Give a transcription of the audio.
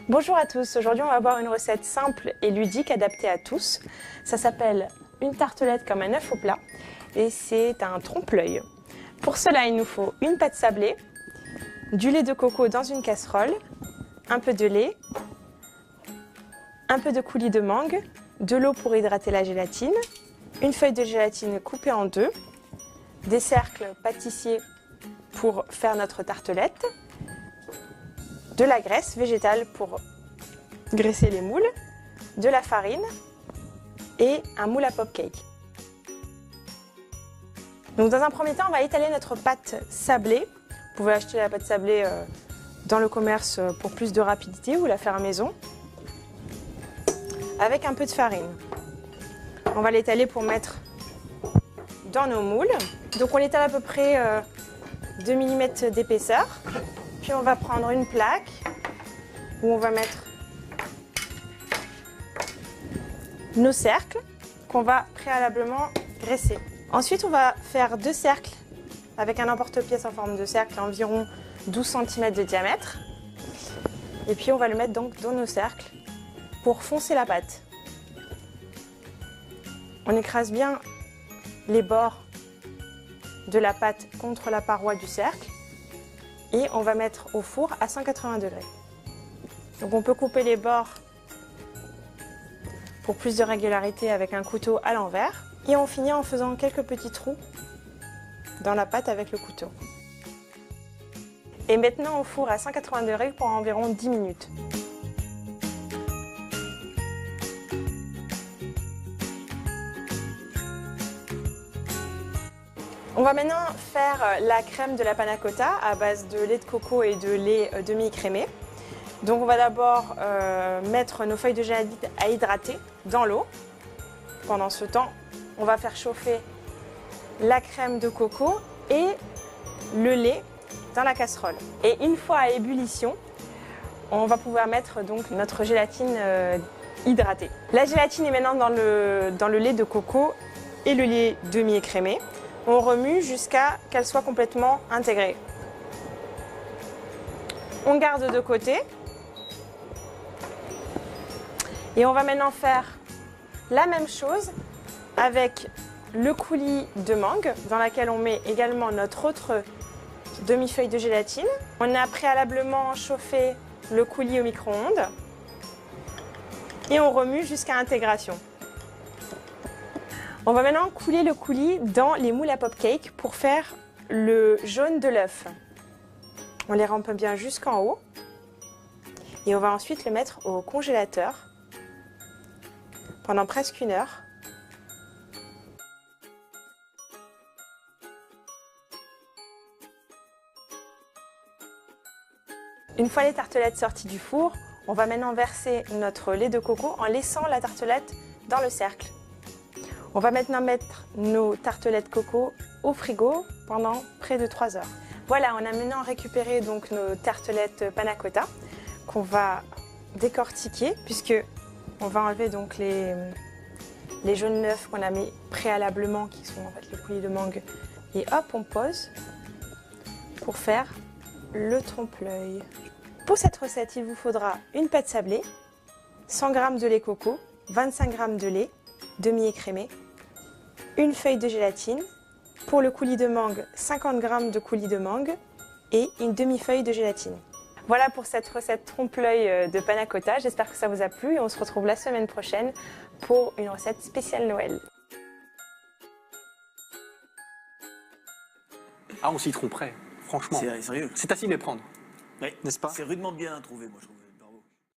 Bonjour à tous, aujourd'hui on va voir une recette simple et ludique adaptée à tous. Ça s'appelle une tartelette comme un œuf au plat et c'est un trompe-l'œil. Pour cela il nous faut une pâte sablée, du lait de coco dans une casserole, un peu de lait, un peu de coulis de mangue, de l'eau pour hydrater la gélatine, une feuille de gélatine coupée en deux, des cercles pâtissiers pour faire notre tartelette, de la graisse végétale pour graisser les moules, de la farine et un moule à pop-cake. Donc dans un premier temps, on va étaler notre pâte sablée. Vous pouvez acheter la pâte sablée dans le commerce pour plus de rapidité ou la faire à la maison avec un peu de farine. On va l'étaler pour mettre dans nos moules. Donc on l'étale à peu près 2 mm d'épaisseur. Puis on va prendre une plaque où on va mettre nos cercles qu'on va préalablement graisser. Ensuite, on va faire 2 cercles avec un emporte-pièce en forme de cercle, environ 12 cm de diamètre. Et puis on va le mettre donc dans nos cercles pour foncer la pâte. On écrase bien les bords de la pâte contre la paroi du cercle et on va mettre au four à 180 degrés. Donc on peut couper les bords pour plus de régularité avec un couteau à l'envers. Et on finit en faisant quelques petits trous dans la pâte avec le couteau. Et maintenant au four à 180 degrés pour environ 10 minutes. On va maintenant faire la crème de la panna cotta à base de lait de coco et de lait demi-écrémé. Donc on va d'abord mettre nos feuilles de gélatine à hydrater dans l'eau. Pendant ce temps, on va faire chauffer la crème de coco et le lait dans la casserole. Et une fois à ébullition, on va pouvoir mettre donc notre gélatine hydratée. La gélatine est maintenant dans le lait de coco et le lait demi-écrémé. On remue jusqu'à qu'elle soit complètement intégrée. On garde de côté. Et on va maintenant faire la même chose avec le coulis de mangue dans laquelle on met également notre autre demi-feuille de gélatine. On a préalablement chauffé le coulis au micro-ondes et on remue jusqu'à intégration. On va maintenant couler le coulis dans les moules à pop-cake pour faire le jaune de l'œuf. On les rampe bien jusqu'en haut et on va ensuite le mettre au congélateur pendant presque 1 heure. Une fois les tartelettes sorties du four, on va maintenant verser notre lait de coco en laissant la tartelette dans le cercle. On va maintenant mettre nos tartelettes coco au frigo pendant près de 3 heures. Voilà, on a maintenant récupéré donc nos tartelettes panna cotta qu'on va décortiquer puisque on va enlever donc les jaunes d'œufs qu'on a mis préalablement qui sont en fait le coulis de mangue et hop on pose pour faire le trompe-l'œil. Pour cette recette, il vous faudra une pâte sablée, 100 g de lait coco, 25 g de lait demi-écrémé, une feuille de gélatine, pour le coulis de mangue, 50 g de coulis de mangue et une demi-feuille de gélatine. Voilà pour cette recette trompe-l'œil de panna cotta, j'espère que ça vous a plu et on se retrouve la semaine prochaine pour une recette spéciale Noël. Ah, on s'y tromperait, franchement. C'est sérieux. C'est à s'y méprendre, Oui. n'est-ce pas? C'est rudement bien trouvé, moi je trouve.